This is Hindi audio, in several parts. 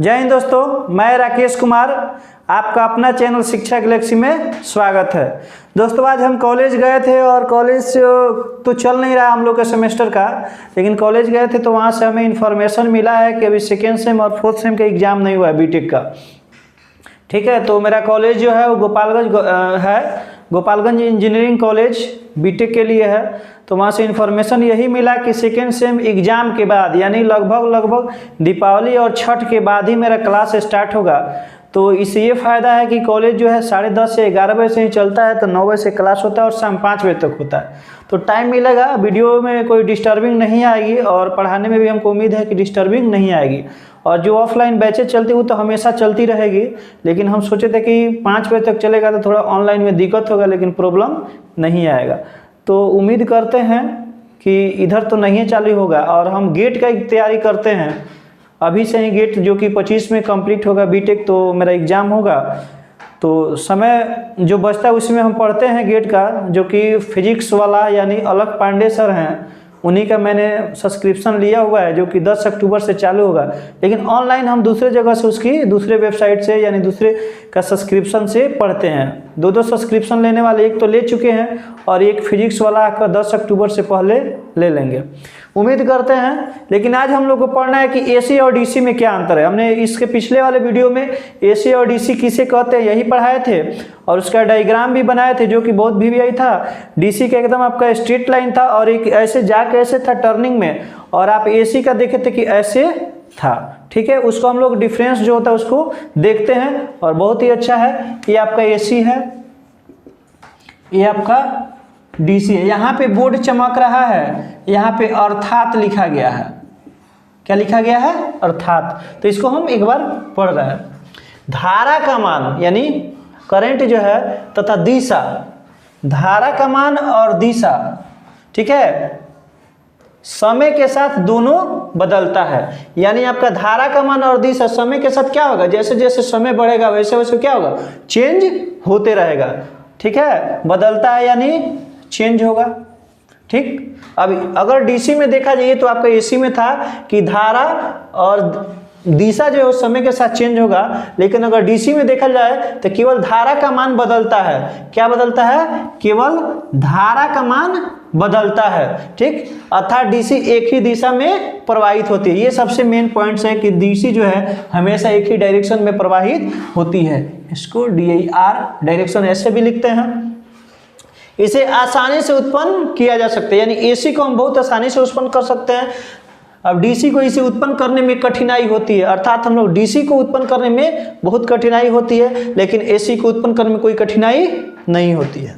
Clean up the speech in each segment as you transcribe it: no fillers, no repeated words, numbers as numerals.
जय हिंद दोस्तों, मैं राकेश कुमार आपका अपना चैनल शिक्षा गैलेक्सी में स्वागत है। दोस्तों आज हम कॉलेज गए थे और कॉलेज तो चल नहीं रहा हम लोग का सेमेस्टर का, लेकिन कॉलेज गए थे तो वहाँ से हमें इन्फॉर्मेशन मिला है कि अभी सेकेंड सेम और फोर्थ सेम का एग्ज़ाम नहीं हुआ है बीटेक का। ठीक है, तो मेरा कॉलेज जो है वो गोपालगंज इंजीनियरिंग कॉलेज बीटेक के लिए है। तो वहाँ से इन्फॉर्मेशन यही मिला कि सेकेंड सेम एग्ज़ाम के बाद यानी लगभग दीपावली और छठ के बाद ही मेरा क्लास स्टार्ट होगा। तो इससे ये फ़ायदा है कि कॉलेज जो है 10:30 से 11 बजे से ही चलता है, तो 9 बजे से क्लास होता है और शाम 5 बजे तक होता है। तो टाइम मिलेगा, वीडियो में कोई डिस्टर्बिंग नहीं आएगी और पढ़ाने में भी हमको उम्मीद है कि डिस्टर्बिंग नहीं आएगी। और जो ऑफलाइन बैचेज चलती वो तो हमेशा चलती रहेगी, लेकिन हम सोचे थे कि 5 बजे तक चलेगा तो थोड़ा ऑनलाइन में दिक्कत होगा, लेकिन प्रॉब्लम नहीं आएगा। तो उम्मीद करते हैं कि इधर तो नहीं चालू होगा और हम गेट का तैयारी करते हैं अभी से ही। गेट जो कि 25 में कंप्लीट होगा बीटेक, तो मेरा एग्ज़ाम होगा। तो समय जो बचता है उसमें हम पढ़ते हैं गेट का, जो कि फिजिक्स वाला यानी अलग पांडे सर हैं, उन्हीं का मैंने सब्सक्रिप्शन लिया हुआ है, जो कि 10 अक्टूबर से चालू होगा। लेकिन ऑनलाइन हम दूसरे जगह से उसकी दूसरे वेबसाइट से यानी दूसरे का सब्सक्रिप्शन से पढ़ते हैं। दो सब्सक्रिप्शन लेने वाले एक तो ले चुके हैं और एक फिजिक्स वाला का 10 अक्टूबर से पहले ले लेंगे, उम्मीद करते हैं। लेकिन आज हम लोग को पढ़ना है कि एसी और डीसी में क्या अंतर है। हमने इसके पिछले वाले वीडियो में एसी और डीसी किसे कहते हैं यही पढ़ाए थे और उसका डायग्राम भी बनाए थे, जो कि बहुत वीवीआई था। डीसी का एकदम आपका स्ट्रेट लाइन था और एक ऐसे जाके ऐसे था टर्निंग में, और आप एसी का देखे थे कि ऐसे था। ठीक है, उसको हम लोग डिफरेंस जो होता है उसको देखते हैं और बहुत ही अच्छा है। ये आपका एसी है, ये आपका डीसी है। यहाँ पे बोर्ड चमक रहा है, यहाँ पे अर्थात लिखा गया है। क्या लिखा गया है? अर्थात। तो इसको हम एक बार पढ़ रहे हैं। धारा का मान यानी करंट जो है तथा दिशा, धारा का मान और दिशा, ठीक है, समय के साथ दोनों बदलता है। यानी आपका धारा का मान और दिशा समय के साथ क्या होगा, जैसे जैसे समय बढ़ेगा वैसे वैसे क्या होगा, चेंज होते रहेगा। ठीक है, बदलता है यानी चेंज होगा। ठीक, अब अगर डीसी में देखा जाए तो आपका एसी में था कि धारा और दिशा जो है उस समय के साथ चेंज होगा, लेकिन अगर डीसी में देखा जाए तो केवल धारा का मान बदलता है। क्या बदलता है? केवल धारा का मान बदलता है। ठीक, अर्थात डीसी एक ही दिशा में प्रवाहित होती है। ये सबसे मेन पॉइंट्स है कि डीसी जो है हमेशा एक ही डायरेक्शन में प्रवाहित होती है। इसको DIR डायरेक्शन ऐसे भी लिखते हैं। इसे आसानी से उत्पन्न किया जा सकता है, यानी एसी को हम बहुत आसानी से उत्पन्न कर सकते हैं। अब डीसी को इसे उत्पन्न करने में कठिनाई होती है, अर्थात हम लोग डीसी को उत्पन्न करने में बहुत कठिनाई होती है, लेकिन एसी को उत्पन्न करने में कोई कठिनाई नहीं होती है।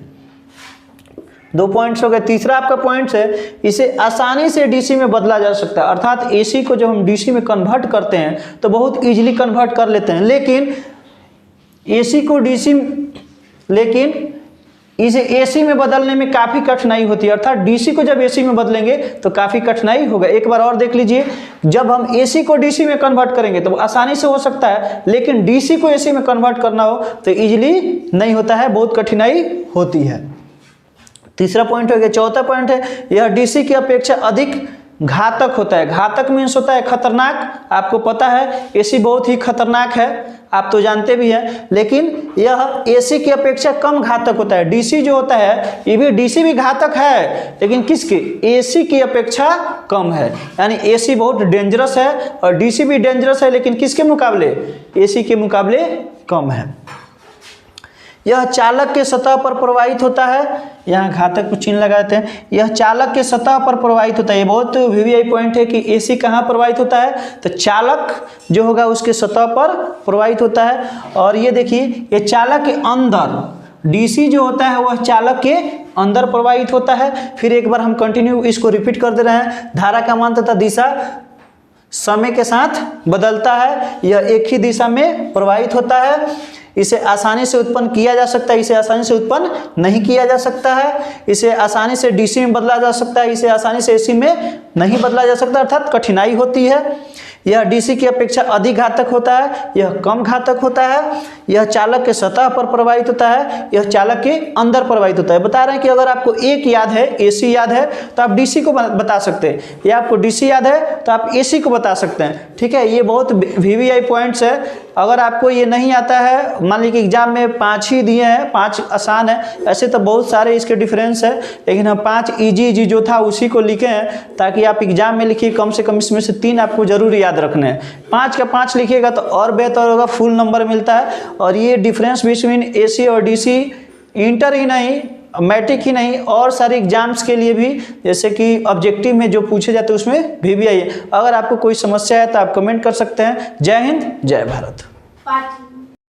2 पॉइंट्स हो गए। तीसरा आपका पॉइंट्स है, इसे आसानी से डीसी में बदला जा सकता है, अर्थात एसी को जब हम डीसी में कन्वर्ट करते हैं तो बहुत ईजिली कन्वर्ट कर लेते हैं। लेकिन एसी को डीसी, लेकिन इसे एसी में बदलने में काफ़ी कठिनाई होती है, अर्थात डीसी को जब एसी में बदलेंगे तो काफ़ी कठिनाई होगा। एक बार और देख लीजिए, जब हम एसी को डीसी में कन्वर्ट करेंगे तो आसानी से हो सकता है, लेकिन डीसी को एसी में कन्वर्ट करना हो तो इजीली नहीं होता है, बहुत कठिनाई होती है। तीसरा पॉइंट हो गया। चौथा पॉइंट है, यह डीसी की अपेक्षा अधिक घातक होता है। घातक मीन्स होता है खतरनाक। आपको पता है एसी बहुत ही खतरनाक है, आप तो जानते भी हैं, लेकिन यह एसी की अपेक्षा कम घातक होता है। डीसी जो होता है ये भी, डीसी भी घातक है, लेकिन किसके? एसी की अपेक्षा कम है। यानी एसी बहुत डेंजरस है और डीसी भी डेंजरस है, लेकिन किसके मुकाबले? एसी के मुकाबले कम है। यह चालक के सतह पर प्रवाहित होता है। यहाँ घातक को चिन्ह लगाते हैं। यह चालक के सतह पर प्रवाहित होता है। ये बहुत वीवीआई पॉइंट है कि एसी कहाँ प्रवाहित होता है, तो चालक जो होगा उसके सतह पर प्रवाहित होता है। और ये देखिए, ये चालक के अंदर, डीसी जो होता है वह चालक के अंदर प्रवाहित होता है। फिर एक बार हम कंटिन्यू इसको रिपीट कर दे रहे हैं। धारा का मान तथा दिशा समय के साथ बदलता है, यह एक ही दिशा में प्रवाहित होता है। इसे आसानी से उत्पन्न किया जा सकता है, इसे आसानी से उत्पन्न नहीं किया जा सकता है। इसे आसानी से डीसी में बदला जा सकता है, इसे आसानी से एसी में नहीं बदला जा सकता, अर्थात कठिनाई होती है। यह डीसी की अपेक्षा अधिक घातक होता है, यह कम घातक होता है, यह चालक के सतह पर प्रवाहित होता है, यह चालक के अंदर प्रवाहित होता है। बता रहे हैं कि अगर आपको एक याद है, एसी याद है, तो आप डीसी को बता सकते हैं, या आपको डीसी याद है तो आप एसी को बता सकते हैं। ठीक है, ये बहुत वीवीआई पॉइंट्स है। अगर आपको ये नहीं आता है, मान लीजिए कि एग्जाम में 5 ही दिए हैं, 5 आसान है, ऐसे तो बहुत सारे इसके डिफरेंस है, लेकिन हम 5 इजी जो था उसी को लिखे हैं ताकि आप एग्जाम में लिखिए, कम से कम इसमें से 3 आपको जरूर याद रखने हैं। 5 का 5 लिखिएगा तो और बेहतर होगा, फुल नंबर मिलता है। और ये डिफरेंस बिटवीन एसी और डीसी इंटर ही नहीं, मैट्रिक ही नहीं, और सारे एग्जाम्स के लिए भी, जैसे कि ऑब्जेक्टिव में जो पूछे जाते हैं उसमें भी आई है। अगर आपको कोई समस्या है तो आप कमेंट कर सकते हैं। जय हिंद, जय भारत।